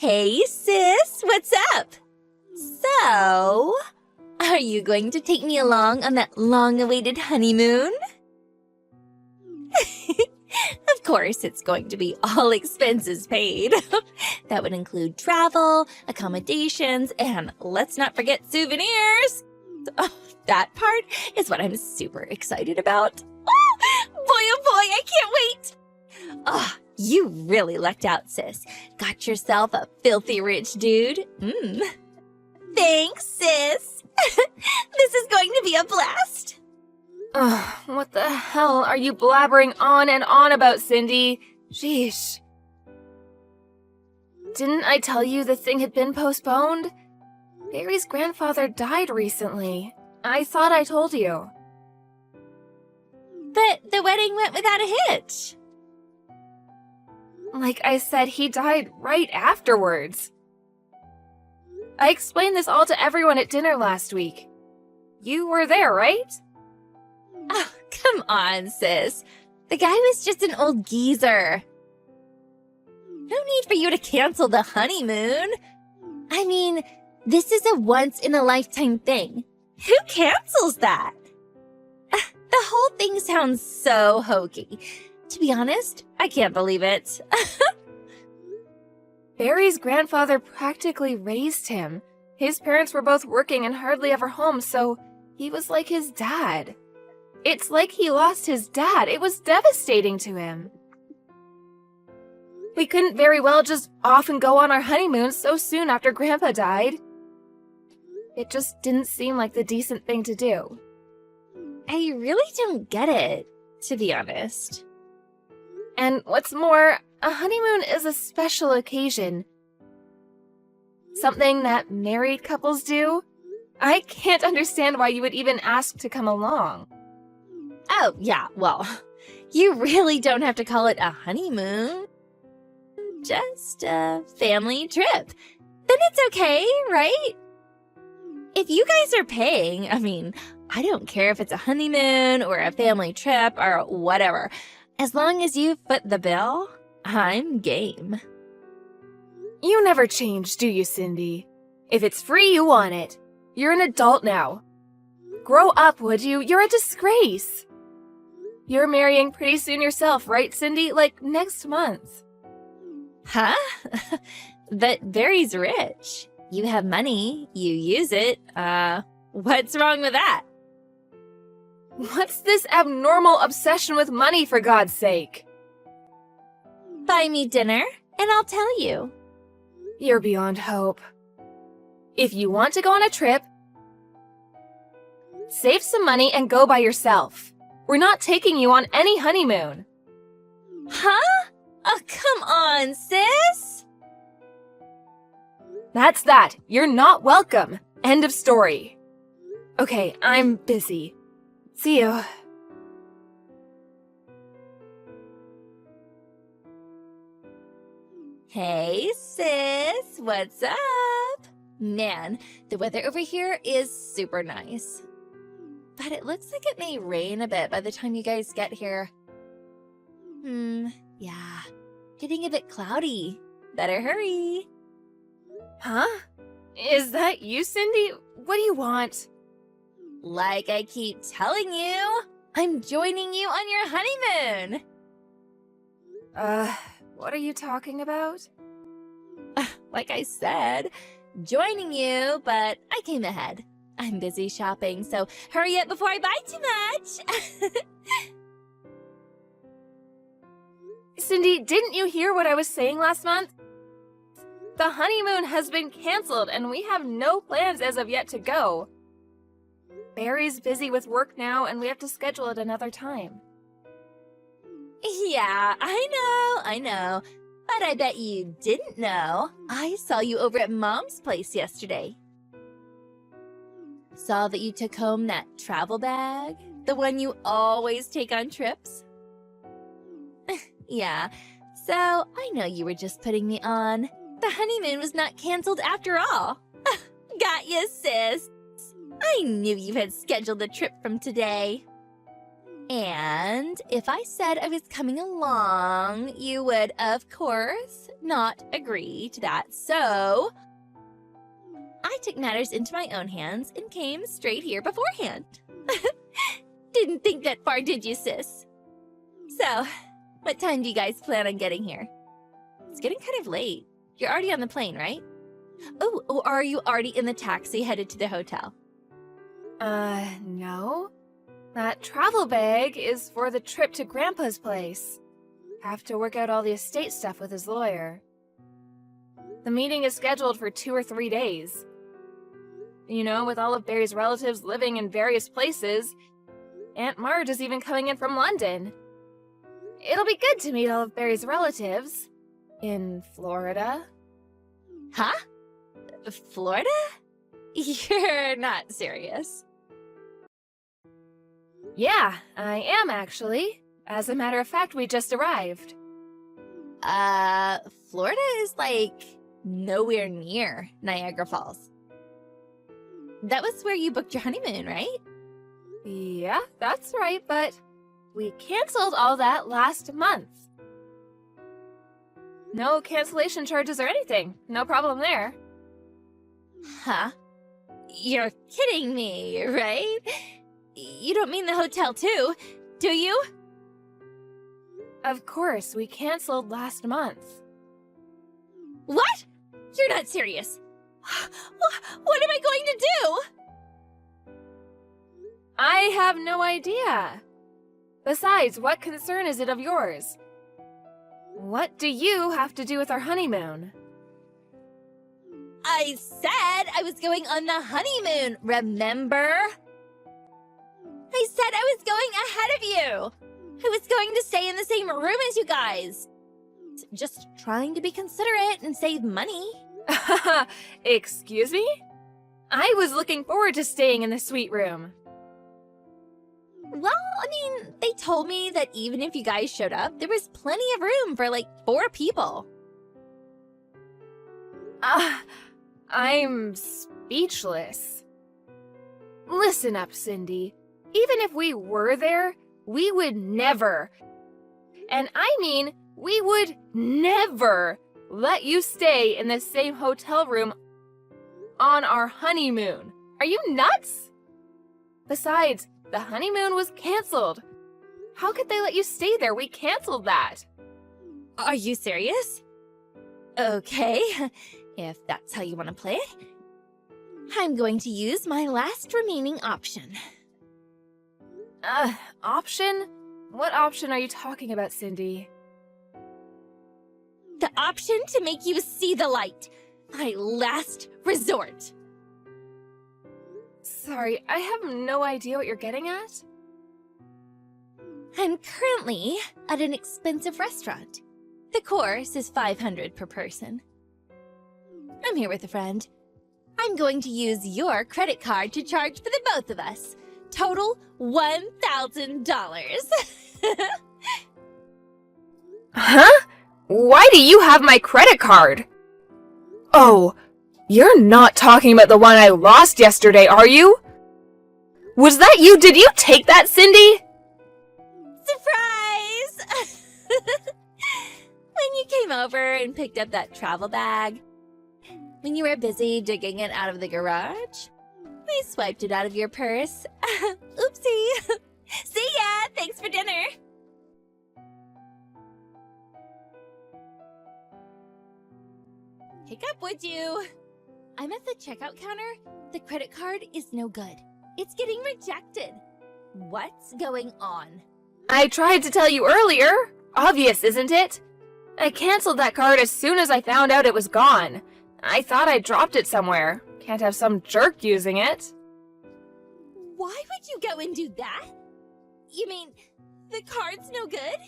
Hey, sis, what's up? So, are you going to take me along on that long-awaited honeymoon? Of course, it's going to be all expenses paid. That would include travel, accommodations, and let's not forget souvenirs. Oh, that part is what I'm super excited about. Oh boy, I can't wait. Oh, you really lucked out, sis. Got yourself a filthy rich dude. Thanks, sis. This is going to be a blast. Ugh, what the hell are you blabbering on and on about, Cindy? Sheesh. Didn't I tell you the thing had been postponed? Barry's grandfather died recently. I thought I told you. But the wedding went without a hitch. Like I said, he died right afterwards. I explained this all to everyone at dinner last week. You were there, right? Oh, come on, sis. The guy was just an old geezer. No need for you to cancel the honeymoon. I mean, this is a once-in-a-lifetime thing. Who cancels that? The whole thing sounds so hokey. To be honest, I can't believe it. Barry's grandfather practically raised him. His parents were both working and hardly ever home, so he was like his dad. It's like he lost his dad. It was devastating to him. We couldn't very well just off and go on our honeymoon so soon after Grandpa died. It just didn't seem like the decent thing to do. I really don't get it, to be honest. And what's more, a honeymoon is a special occasion. Something that married couples do. I can't understand why you would even ask to come along. Oh, yeah, well, you really don't have to call it a honeymoon. Just a family trip. Then it's okay, right? If you guys are paying, I mean, I don't care if it's a honeymoon or a family trip or whatever. As long as you foot the bill, I'm game. You never change, do you, Cindy? If it's free, you want it. You're an adult now. Grow up, would you? You're a disgrace. You're marrying pretty soon yourself, right, Cindy? Like next month. Huh? But Barry's rich. You have money, you use it. What's wrong with that? What's this abnormal obsession with money, for God's sake? Buy me dinner, and I'll tell you. You're beyond hope. If you want to go on a trip, save some money and go by yourself. We're not taking you on any honeymoon. Huh? Oh, come on, sis. That's that. You're not welcome. End of story. Okay, I'm busy. See you. Hey, sis, what's up? Man, the weather over here is super nice. But it looks like it may rain a bit by the time you guys get here. Yeah, getting a bit cloudy. Better hurry. Huh? Is that you, Cindy? What do you want? Like I keep telling you, I'm joining you on your honeymoon. What are you talking about? Like I said, joining you, but I came ahead. I'm busy shopping, so hurry up before I buy too much. Cindy, didn't you hear what I was saying last month? The honeymoon has been canceled, and we have no plans as of yet to go. Barry's busy with work now, and we have to schedule it another time. Yeah, I know. But I bet you didn't know. I saw you over at Mom's place yesterday. Saw that you took home that travel bag, the one you always take on trips. Yeah, so I know you were just putting me on. The honeymoon was not canceled after all. Got you, sis. I knew you had scheduled the trip from today. And if I said I was coming along, you would, of course, not agree to that. So I took matters into my own hands and came straight here beforehand. Didn't think that far, did you, sis? So, what time do you guys plan on getting here? It's getting kind of late. You're already on the plane, right? Oh, or are you already in the taxi headed to the hotel? No. That travel bag is for the trip to Grandpa's place. Have to work out all the estate stuff with his lawyer. The meeting is scheduled for 2 or 3 days. You know, with all of Barry's relatives living in various places, Aunt Marge is even coming in from London. It'll be good to meet all of Barry's relatives. In Florida. Huh? Florida? You're not serious. Yeah, I am actually. As a matter of fact, we just arrived. Florida is like nowhere near Niagara Falls. That was where you booked your honeymoon, right? Yeah, that's right, but we canceled all that last month. No cancellation charges or anything. No problem there. Huh? You're kidding me, right? You don't mean the hotel too, do you? Of course, we canceled last month. What? You're not serious. What am I going to do? I have no idea. Besides, what concern is it of yours? What do you have to do with our honeymoon? I said I was going on the honeymoon, remember? I said I was going ahead of you. I was going to stay in the same room as you guys. Just trying to be considerate and save money. Excuse me? I was looking forward to staying in the suite room. Well, I mean, they told me that even if you guys showed up, there was plenty of room for like 4 people. I'm speechless. Listen up, Cindy. Even if we were there, we would never, and I mean, we would never let you stay in the same hotel room on our honeymoon. Are you nuts? Besides, the honeymoon was canceled. How could they let you stay there? We canceled that. Are you serious? Okay, if that's how you want to play it, I'm going to use my last remaining option. Option? What option are you talking about, Cindy? The option to make you see the light. My last resort. Sorry, I have no idea what you're getting at. I'm currently at an expensive restaurant. The course is $500 per person. I'm here with a friend. I'm going to use your credit card to charge for the both of us. Total $1,000. Huh? Why do you have my credit card? Oh, you're not talking about the one I lost yesterday, are you? Was that you? Did you take that, Cindy? Surprise! When you came over and picked up that travel bag, when you were busy digging it out of the garage, I swiped it out of your purse. Oopsie. See ya! Thanks for dinner! Pick up, would you? I'm at the checkout counter. The credit card is no good. It's getting rejected. What's going on? I tried to tell you earlier. Obvious, isn't it? I canceled that card as soon as I found out it was gone. I thought I dropped it somewhere. Can't have some jerk using it. Why would you go and do that? You mean, the card's no good?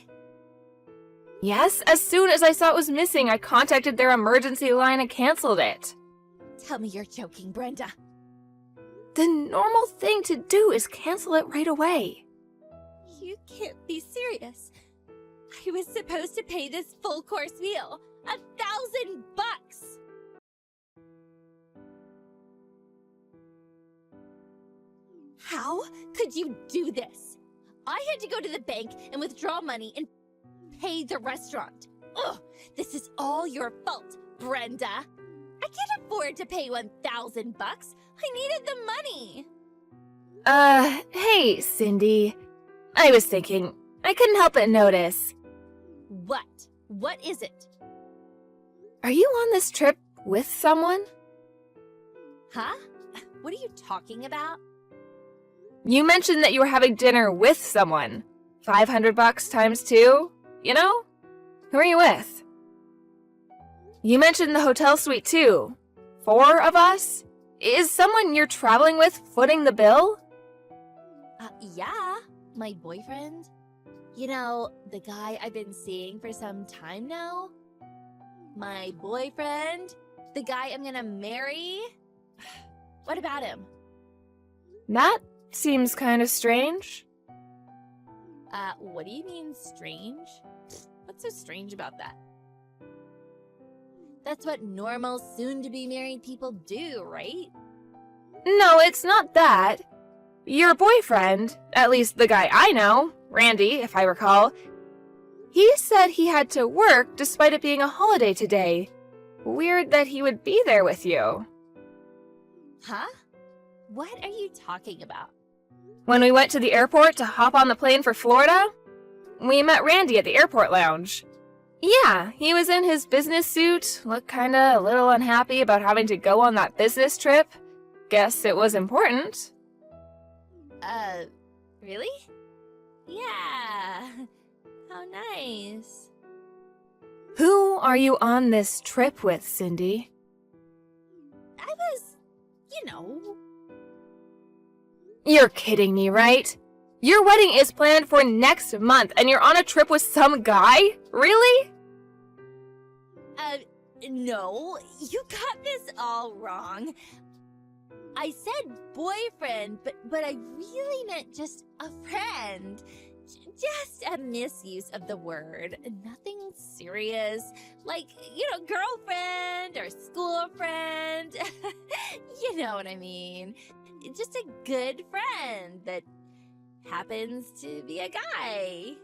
Yes, as soon as I saw it was missing, I contacted their emergency line and canceled it. Tell me you're joking, Brenda. The normal thing to do is cancel it right away. You can't be serious. I was supposed to pay this full course meal. $1,000! How could you do this? I had to go to the bank and withdraw money and pay the restaurant. Ugh, this is all your fault, Brenda. I can't afford to pay $1,000. I needed the money. Hey, Cindy. I was thinking, I couldn't help but notice. What? What is it? Are you on this trip with someone? Huh? What are you talking about? You mentioned that you were having dinner with someone. $500 times 2, you know? Who are you with? You mentioned the hotel suite too. 4 of us? Is someone you're traveling with footing the bill? Yeah, my boyfriend. You know, the guy I've been seeing for some time now? My boyfriend? The guy I'm gonna marry? What about him? That seems kind of strange. What do you mean strange? What's so strange about that? That's what normal, soon-to-be married people do, right? No, it's not that. Your boyfriend, at least the guy I know, Randy, if I recall, he said he had to work despite it being a holiday today. Weird that he would be there with you. Huh? What are you talking about? When we went to the airport to hop on the plane for Florida, we met Randy at the airport lounge. Yeah, he was in his business suit, looked kinda a little unhappy about having to go on that business trip. Guess it was important. Really? Yeah. How nice. Who are you on this trip with, Cindy? I was, you know. You're kidding me, right? Your wedding is planned for next month and you're on a trip with some guy? Really? No, you got this all wrong. I said boyfriend, but I really meant just a friend. Just a misuse of the word. Nothing serious. Like, girlfriend or school friend. You know what I mean. Just a good friend that happens to be a guy.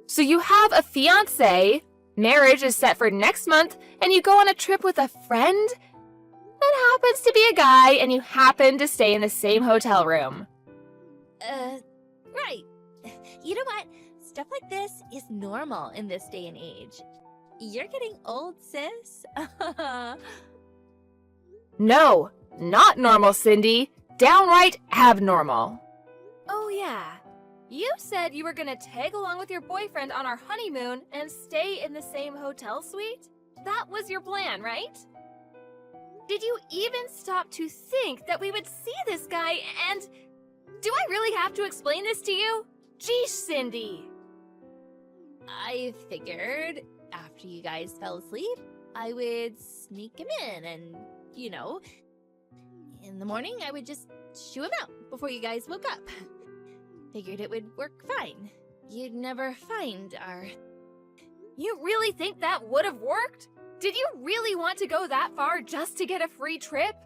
So you have a fiancé, marriage is set for next month, and you go on a trip with a friend? That happens to be a guy, and you happen to stay in the same hotel room. Right. You know what? Stuff like this is normal in this day and age. You're getting old, sis. No, not normal, Cindy. Downright abnormal. Oh yeah. You said you were gonna tag along with your boyfriend on our honeymoon and stay in the same hotel suite? That was your plan, right? Did you even stop to think that we would see this guy and... Do I really have to explain this to you? Geesh, Cindy. I figured after you guys fell asleep, I would sneak him in and, in the morning I would just shoo him out before you guys woke up. Figured it would work fine. You'd never find our... You really think that would have worked? Did you really want to go that far just to get a free trip?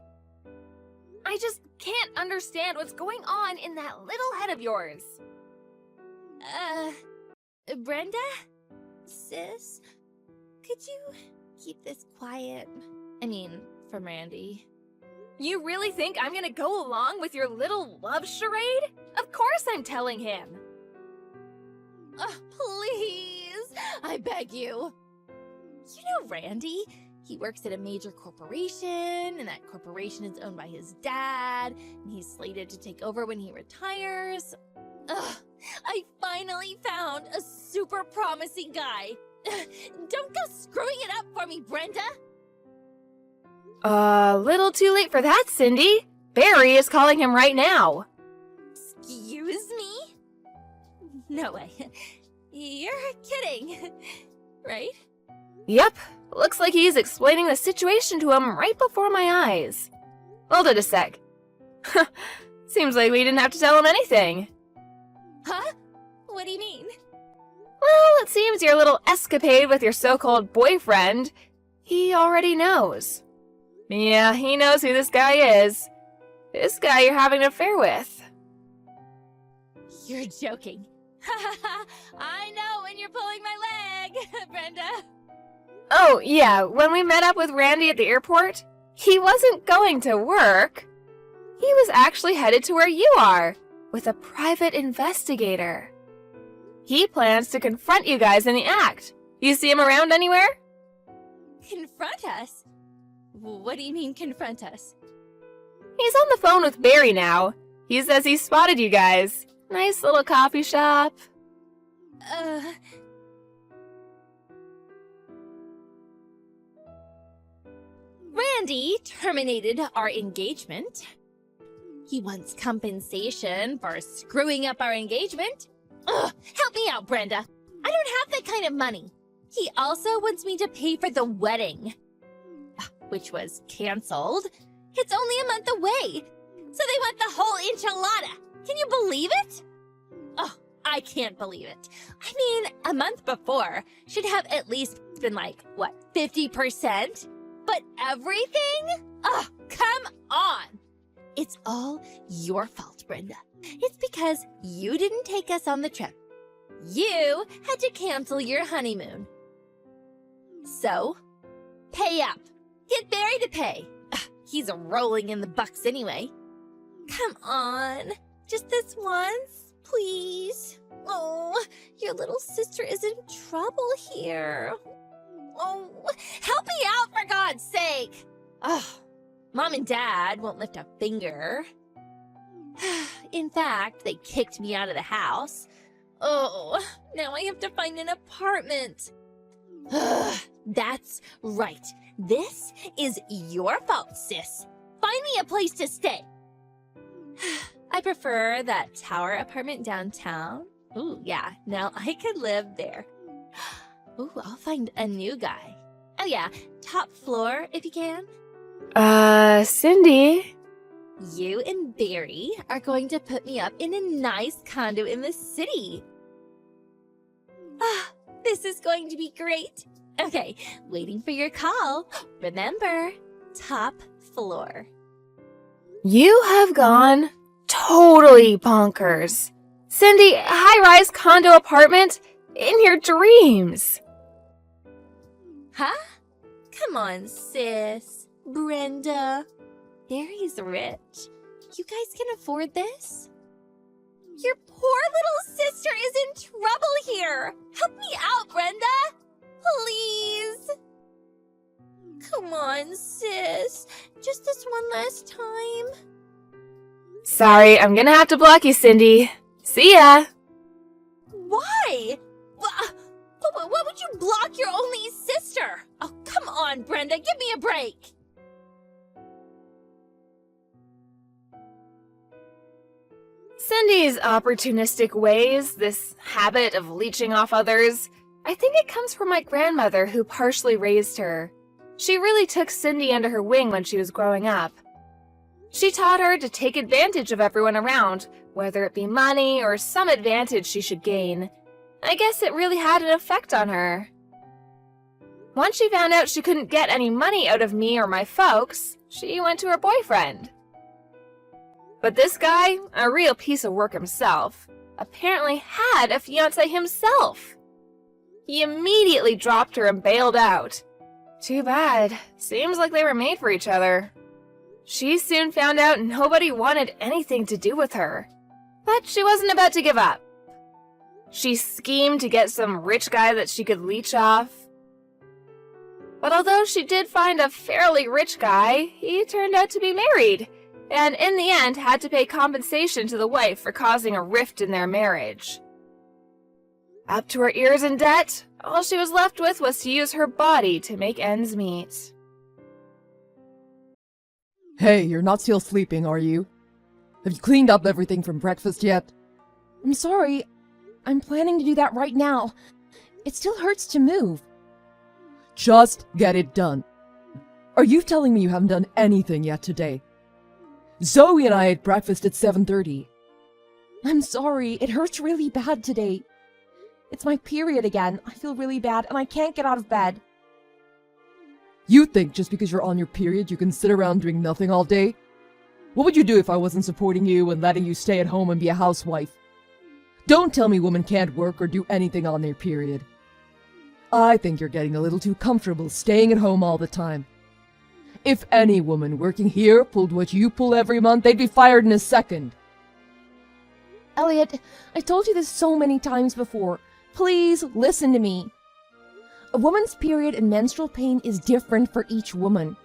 I just can't understand what's going on in that little head of yours. Brenda? Sis? Could you keep this quiet? I mean, from Randy. You really think I'm gonna go along with your little love charade? Of course I'm telling him. Please! I beg you. You know Randy? He works at a major corporation, and that corporation is owned by his dad, and he's slated to take over when he retires. Ugh, I finally found a super promising guy. Don't go screwing it up for me, Brenda! A little too late for that, Cindy. Barry is calling him right now. Excuse me? No way. You're kidding, right? Yep. Looks like he's explaining the situation to him right before my eyes. Hold it a sec. Seems like we didn't have to tell him anything. Huh? What do you mean? Well, it seems your little escapade with your so-called boyfriend, he already knows. Yeah, he knows who this guy is. This guy you're having an affair with. You're joking. I know when you're pulling my leg, Brenda. Oh, yeah, when we met up with Randy at the airport, he wasn't going to work. He was actually headed to where you are, with a private investigator. He plans to confront you guys in the act. You see him around anywhere? Confront us? What do you mean, confront us? He's on the phone with Barry now. He says he spotted you guys. Nice little coffee shop. Randy terminated our engagement. He wants compensation for screwing up our engagement. Ugh, help me out, Brenda. I don't have that kind of money. He also wants me to pay for the wedding, which was canceled. It's only a month away, so they want the whole enchilada. Can you believe it? Oh, I can't believe it. I mean, a month before should have at least been like, what, 50%? But everything? Oh, come on. It's all your fault, Brenda. It's because you didn't take us on the trip. You had to cancel your honeymoon. So, pay up. Get Barry to pay. He's rolling in the bucks anyway. Come on. Just this once, please. Oh, your little sister is in trouble here. Oh, help me out for God's sake. Oh, Mom and Dad won't lift a finger. In fact, they kicked me out of the house. Oh, now I have to find an apartment. That's right. This is your fault, sis. Find me a place to stay. I prefer that tower apartment downtown. Ooh, yeah, now I could live there. Ooh, I'll find a new guy. Oh yeah, top floor if you can. Cindy? You and Barry are going to put me up in a nice condo in the city. Ah, this is going to be great. Okay, waiting for your call. Remember, top floor. You have gone totally bonkers. Cindy, high-rise condo apartment in your dreams. Huh? Come on, sis. Brenda. Barry's rich. You guys can afford this? Your poor little sister is in trouble here. Help me out, Brenda. Please. Come on, sis. Just this one last time. Sorry, I'm gonna have to block you, Cindy. See ya. Why? Why would you block your only sister? Oh, come on, Brenda. Give me a break. Cindy's opportunistic ways, this habit of leeching off others, I think it comes from my grandmother who partially raised her. She really took Cindy under her wing when she was growing up. She taught her to take advantage of everyone around, whether it be money or some advantage she should gain. I guess it really had an effect on her. Once she found out she couldn't get any money out of me or my folks, she went to her boyfriend. But this guy, a real piece of work himself, apparently had a fiancé himself. He immediately dropped her and bailed out. Too bad. Seems like they were made for each other. She soon found out nobody wanted anything to do with her. But she wasn't about to give up. She schemed to get some rich guy that she could leech off. But although she did find a fairly rich guy, he turned out to be married, and in the end had to pay compensation to the wife for causing a rift in their marriage. Up to her ears in debt, all she was left with was to use her body to make ends meet. Hey, you're not still sleeping, are you? Have you cleaned up everything from breakfast yet? I'm sorry. I'm planning to do that right now. It still hurts to move. Just get it done. Are you telling me you haven't done anything yet today? Zoe and I ate breakfast at 7:30. I'm sorry. It hurts really bad today. It's my period again. I feel really bad and I can't get out of bed. You think just because you're on your period you can sit around doing nothing all day? What would you do if I wasn't supporting you and letting you stay at home and be a housewife? Don't tell me women can't work or do anything on their period. I think you're getting a little too comfortable staying at home all the time. If any woman working here pulled what you pull every month, they'd be fired in a second. Elliot, I told you this so many times before. Please listen to me. A woman's period and menstrual pain is different for each woman.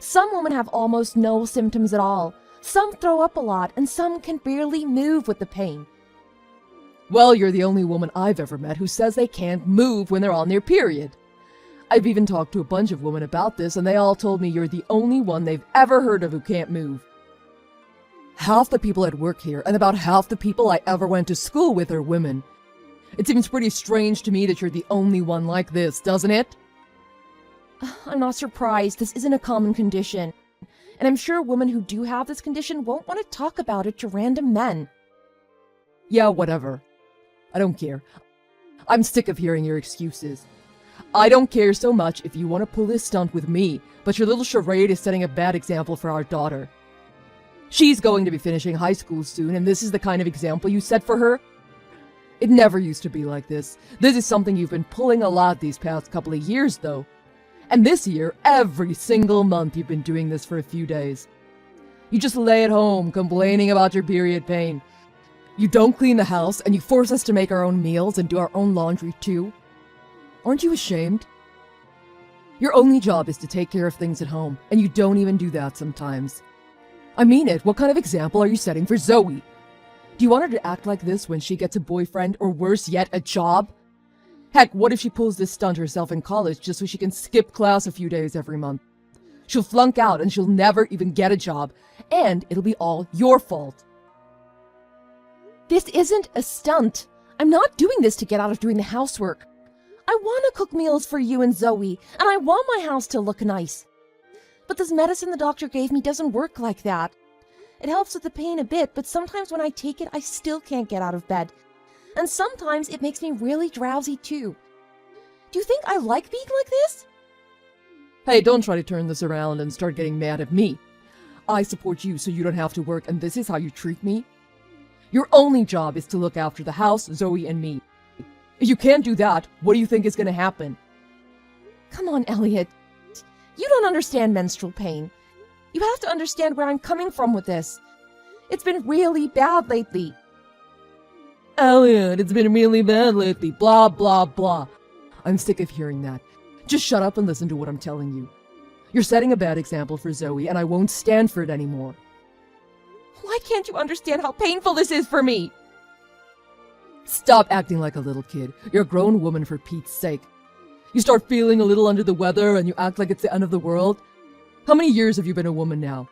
Some women have almost no symptoms at all. Some throw up a lot, and some can barely move with the pain. Well, you're the only woman I've ever met who says they can't move when they're on their period. I've even talked to a bunch of women about this, and they all told me you're the only one they've ever heard of who can't move. Half the people at work here, and about half the people I ever went to school with, are women. It seems pretty strange to me that you're the only one like this, doesn't it? I'm not surprised. This isn't a common condition. And I'm sure women who do have this condition won't want to talk about it to random men. Yeah, whatever. I don't care. I'm sick of hearing your excuses. I don't care so much if you want to pull this stunt with me, but your little charade is setting a bad example for our daughter. She's going to be finishing high school soon, and this is the kind of example you set for her? It never used to be like this. This is something you've been pulling a lot these past couple of years, though. And this year, every single month you've been doing this for a few days. You just lay at home complaining about your period pain. You don't clean the house, and you force us to make our own meals and do our own laundry too. Aren't you ashamed? Your only job is to take care of things at home, and you don't even do that sometimes. I mean it. What kind of example are you setting for Zoe? Do you want her to act like this when she gets a boyfriend, or worse yet, a job? Heck, what if she pulls this stunt herself in college just so she can skip class a few days every month? She'll flunk out and she'll never even get a job, and it'll be all your fault. This isn't a stunt. I'm not doing this to get out of doing the housework. I want to cook meals for you and Zoe, and I want my house to look nice. But this medicine the doctor gave me doesn't work like that. It helps with the pain a bit, but sometimes when I take it, I still can't get out of bed. And sometimes it makes me really drowsy too. Do you think I like being like this? Hey, don't try to turn this around and start getting mad at me. I support you so you don't have to work, and this is how you treat me? Your only job is to look after the house, Zoe, and me. If you can't do that, what do you think is going to happen? Come on, Elliot. You don't understand menstrual pain. You have to understand where I'm coming from with this. It's been really bad lately. Elliot, it's been really bad lately. Blah, blah, blah. I'm sick of hearing that. Just shut up and listen to what I'm telling you. You're setting a bad example for Zoe, and I won't stand for it anymore. Why can't you understand how painful this is for me? Stop acting like a little kid. You're a grown woman, for Pete's sake. You start feeling a little under the weather and you act like it's the end of the world. How many years have you been a woman now?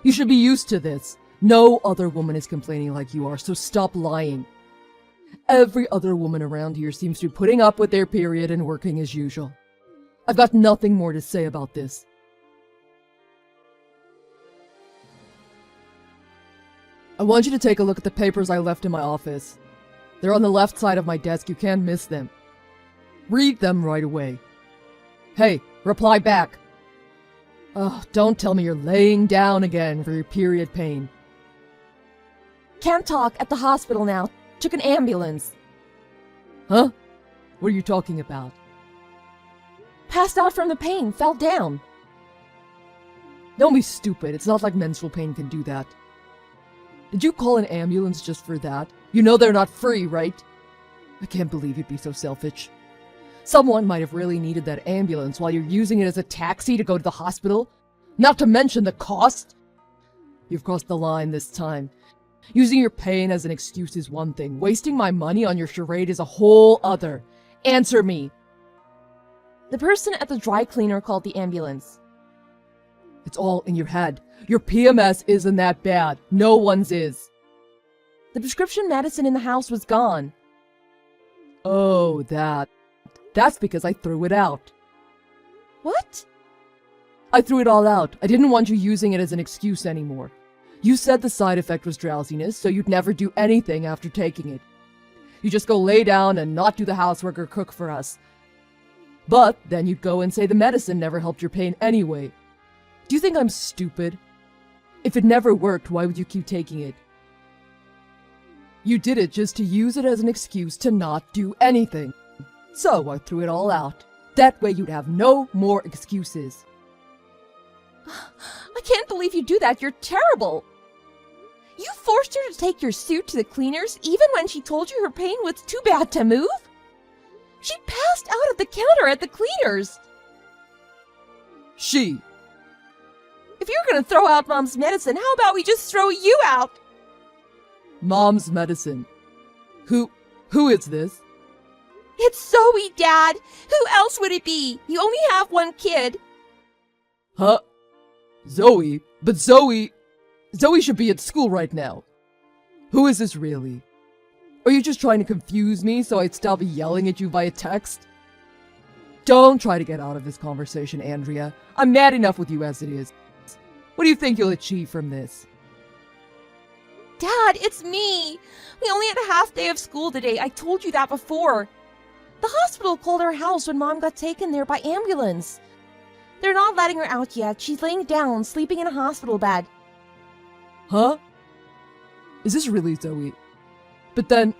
You should be used to this. No other woman is complaining like you are, so stop lying. Every other woman around here seems to be putting up with their period and working as usual. I've got nothing more to say about this. I want you to take a look at the papers I left in my office. They're on the left side of my desk. You can't miss them. Read them right away. Hey, reply back. Oh, don't tell me you're laying down again for your period pain. Can't talk, at the hospital now. Took an ambulance. Huh? What are you talking about? Passed out from the pain, fell down. Don't be stupid. It's not like menstrual pain can do that. Did you call an ambulance just for that? You know they're not free, right? I can't believe you'd be so selfish. Someone might have really needed that ambulance while you're using it as a taxi to go to the hospital. Not to mention the cost. You've crossed the line this time. Using your pain as an excuse is one thing. Wasting my money on your charade is a whole other. Answer me. The person at the dry cleaner called the ambulance. It's all in your head. Your PMS isn't that bad. No one's is. The prescription medicine in the house was gone. Oh, That's because I threw it out. What? I threw it all out. I didn't want you using it as an excuse anymore. You said the side effect was drowsiness, so you'd never do anything after taking it. You just go lay down and not do the housework or cook for us. But then you'd go and say the medicine never helped your pain anyway. Do you think I'm stupid? If it never worked, why would you keep taking it? You did it just to use it as an excuse to not do anything. So I threw it all out. That way you'd have no more excuses. I can't believe you do that. You're terrible. You forced her to take your suit to the cleaners even when she told you her pain was too bad to move? She passed out at the counter at the cleaners. She. If you're gonna throw out Mom's medicine, how about we just throw you out? Mom's medicine. Who is this? It's Zoe, Dad. Who else would it be? You only have one kid. Huh? Zoe? But Zoe should be at school right now. Who is this really? Are you just trying to confuse me so I'd stop yelling at you via text? Don't try to get out of this conversation, Andrea. I'm mad enough with you as it is. What do you think you'll achieve from this? Dad, it's me. We only had a half day of school today. I told you that before. The hospital called our house when Mom got taken there by ambulance. They're not letting her out yet. She's laying down, sleeping in a hospital bed. Huh? Is this really Zoe? But then,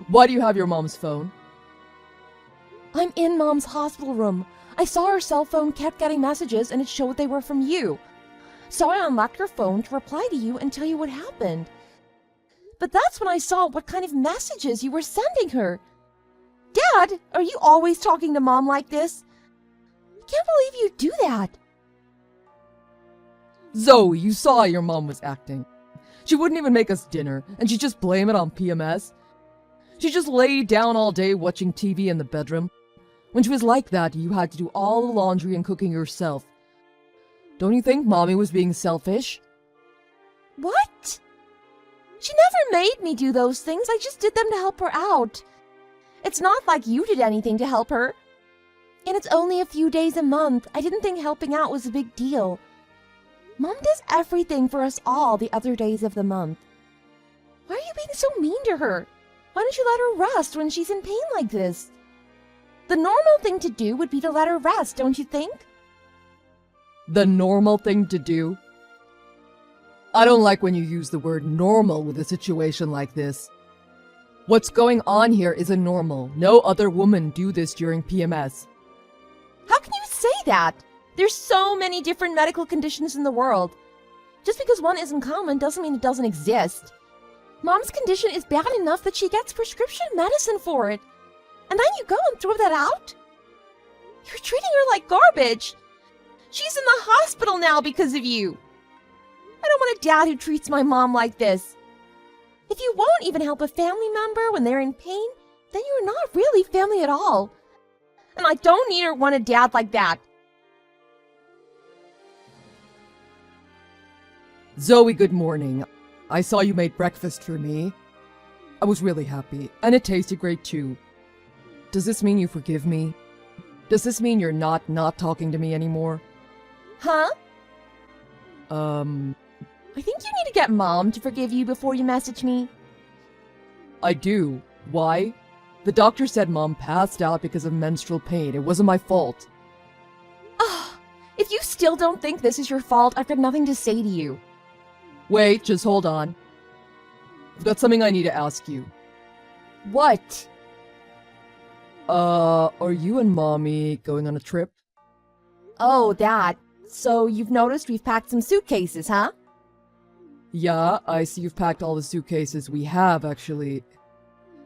why do you have your mom's phone? I'm in Mom's hospital room. I saw her cell phone kept getting messages and it showed they were from you. So I unlocked her phone to reply to you and tell you what happened. But that's when I saw what kind of messages you were sending her. Dad, are you always talking to Mom like this? I can't believe you do that. Zoe, you saw how your mom was acting. She wouldn't even make us dinner, and she'd just blame it on PMS. She just laid down all day watching TV in the bedroom. When she was like that, you had to do all the laundry and cooking yourself. Don't you think Mommy was being selfish? What? She never made me do those things. I just did them to help her out. It's not like you did anything to help her. And it's only a few days a month. I didn't think helping out was a big deal. Mom does everything for us all the other days of the month. Why are you being so mean to her? Why don't you let her rest when she's in pain like this? The normal thing to do would be to let her rest, don't you think? The normal thing to do? I don't like when you use the word normal with a situation like this. What's going on here isn't normal. No other woman do this during PMS. How can you say that? There's so many different medical conditions in the world. Just because one isn't common doesn't mean it doesn't exist. Mom's condition is bad enough that she gets prescription medicine for it. And then you go and throw that out? You're treating her like garbage. She's in the hospital now because of you. I don't want a dad who treats my mom like this. If you won't even help a family member when they're in pain, then you're not really family at all. And I don't need or want a dad like that. Zoe, good morning. I saw you made breakfast for me. I was really happy, and it tasted great too. Does this mean you forgive me? Does this mean you're not talking to me anymore? Huh? I think you need to get Mom to forgive you before you message me. I do. Why? The doctor said Mom passed out because of menstrual pain. It wasn't my fault. If you still don't think this is your fault, I've got nothing to say to you. Wait, just hold on. I've got something I need to ask you. What? Are you and Mommy going on a trip? Oh, that. So you've noticed we've packed some suitcases, huh? Yeah, I see you've packed all the suitcases we have, actually.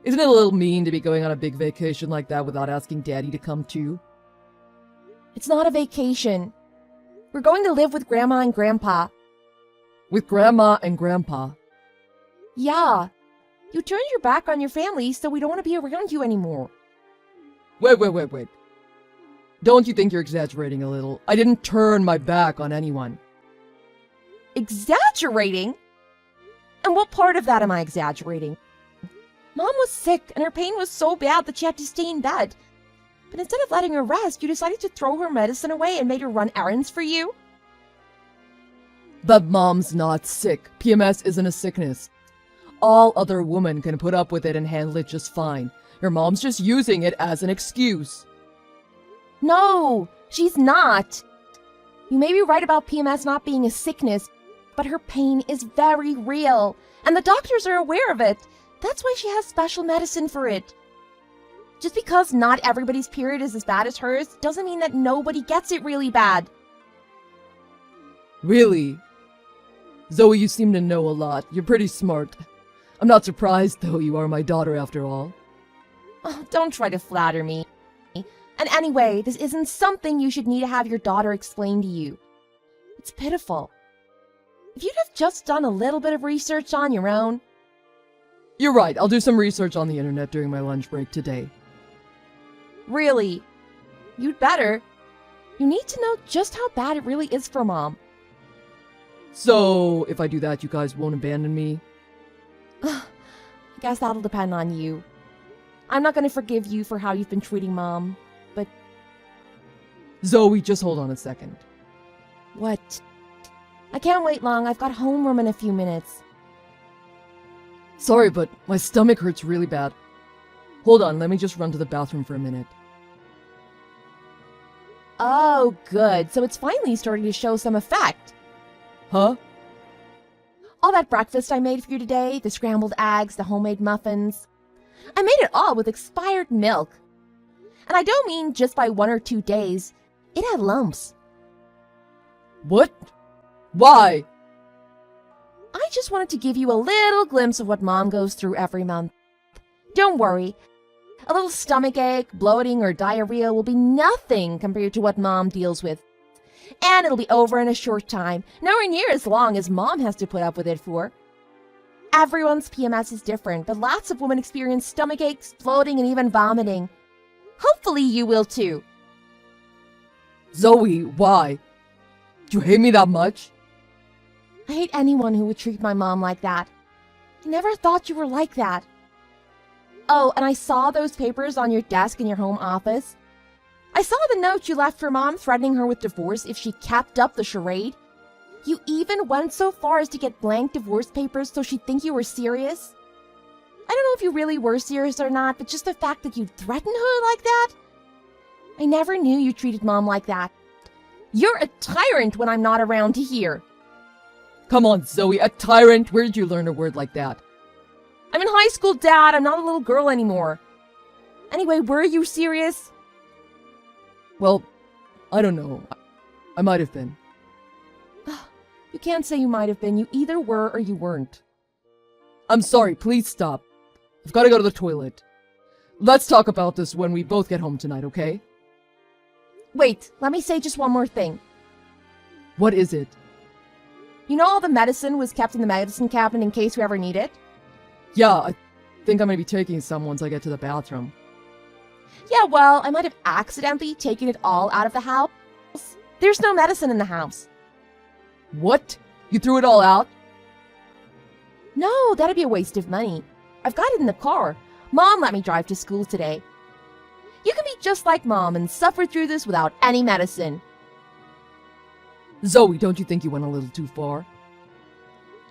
Isn't it a little mean to be going on a big vacation like that without asking Daddy to come too? It's not a vacation. We're going to live with Grandma and Grandpa. With Grandma and Grandpa? Yeah. You turned your back on your family, so we don't want to be around you anymore. Wait. Don't you think you're exaggerating a little? I didn't turn my back on anyone. Exaggerating? And what part of that am I exaggerating? Mom was sick, and her pain was so bad that she had to stay in bed. But instead of letting her rest, you decided to throw her medicine away and made her run errands for you? But Mom's not sick. PMS isn't a sickness. All other women can put up with it and handle it just fine. Your mom's just using it as an excuse. No, she's not. You may be right about PMS not being a sickness, but but her pain is very real, and the doctors are aware of it. That's why she has special medicine for it. Just because not everybody's period is as bad as hers doesn't mean that nobody gets it really bad. Really? Zoe, you seem to know a lot. You're pretty smart. I'm not surprised, though. You are my daughter, after all. Oh, don't try to flatter me. And anyway, this isn't something you should need to have your daughter explain to you. It's pitiful. If you'd have just done a little bit of research on your own. You're right. I'll do some research on the internet during my lunch break today. Really? You'd better. You need to know just how bad it really is for Mom. So, if I do that, you guys won't abandon me? I guess that'll depend on you. I'm not going to forgive you for how you've been treating Mom, but... Zoe, just hold on a second. What? I can't wait long. I've got homeroom in a few minutes. Sorry, but my stomach hurts really bad. Hold on, let me just run to the bathroom for a minute. Oh, good. So it's finally starting to show some effect. Huh? All that breakfast I made for you today, the scrambled eggs, the homemade muffins. I made it all with expired milk. And I don't mean just by 1 or 2 days. It had lumps. What? Why? I just wanted to give you a little glimpse of what Mom goes through every month. Don't worry. A little stomachache, bloating, or diarrhea will be nothing compared to what Mom deals with. And it'll be over in a short time, nowhere near as long as Mom has to put up with it for. Everyone's PMS is different, but lots of women experience stomach aches, bloating, and even vomiting. Hopefully you will too. Zoe, why? Do you hate me that much? I hate anyone who would treat my mom like that. I never thought you were like that. Oh, and I saw those papers on your desk in your home office. I saw the note you left for Mom threatening her with divorce if she kept up the charade. You even went so far as to get blank divorce papers so she'd think you were serious. I don't know if you really were serious or not, but just the fact that you'd threaten her like that? I never knew you treated Mom like that. You're a tyrant when I'm not around to hear. Come on, Zoe, a tyrant? Where did you learn a word like that? I'm in high school, Dad. I'm not a little girl anymore. Anyway, were you serious? Well, I don't know. I might have been. You can't say you might have been. You either were or you weren't. I'm sorry, please stop. I've got to go to the toilet. Let's talk about this when we both get home tonight, okay? Wait, let me say just one more thing. What is it? You know all the medicine was kept in the medicine cabinet in case we ever need it? Yeah, I think I'm going to be taking some once I get to the bathroom. Yeah, well, I might have accidentally taken it all out of the house. There's no medicine in the house. What? You threw it all out? No, that'd be a waste of money. I've got it in the car. Mom let me drive to school today. You can be just like Mom and suffer through this without any medicine. Zoe, don't you think you went a little too far?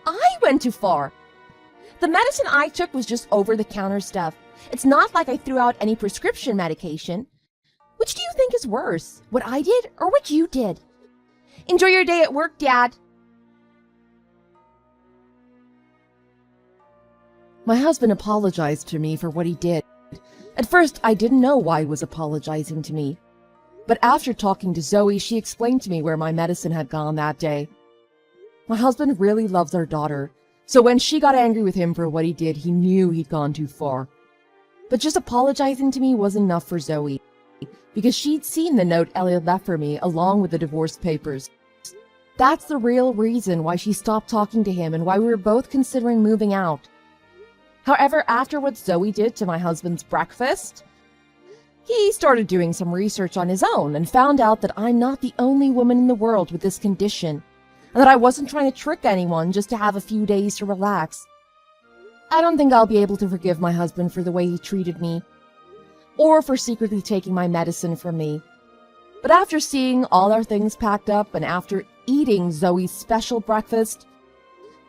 I went too far. The medicine I took was just over-the-counter stuff. It's not like I threw out any prescription medication. Which do you think is worse, what I did or what you did? Enjoy your day at work, Dad. My husband apologized to me for what he did. At first, I didn't know why he was apologizing to me. But after talking to Zoe, she explained to me where my medicine had gone that day. My husband really loves our daughter, so when she got angry with him for what he did, he knew he'd gone too far. But just apologizing to me wasn't enough for Zoe, because she'd seen the note Elliot left for me along with the divorce papers. That's the real reason why she stopped talking to him and why we were both considering moving out. However, after what Zoe did to my husband's breakfast, he started doing some research on his own and found out that I'm not the only woman in the world with this condition, and that I wasn't trying to trick anyone just to have a few days to relax. I don't think I'll be able to forgive my husband for the way he treated me, or for secretly taking my medicine from me. But after seeing all our things packed up and after eating Zoe's special breakfast,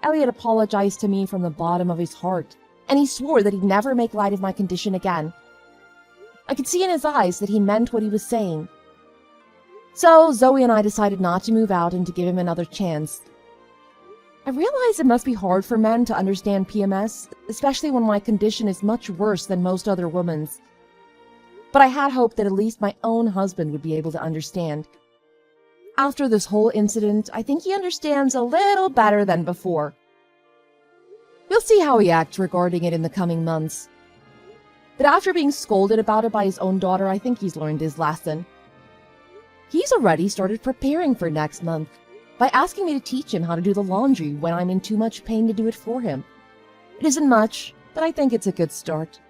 Elliot apologized to me from the bottom of his heart, and he swore that he'd never make light of my condition again. I could see in his eyes that he meant what he was saying. So Zoe and I decided not to move out and to give him another chance. I realize it must be hard for men to understand PMS, especially when my condition is much worse than most other women's. But I had hoped that at least my own husband would be able to understand. After this whole incident, I think he understands a little better than before. We'll see how he acts regarding it in the coming months. But after being scolded about it by his own daughter, I think he's learned his lesson. He's already started preparing for next month by asking me to teach him how to do the laundry when I'm in too much pain to do it for him. It isn't much, but I think it's a good start.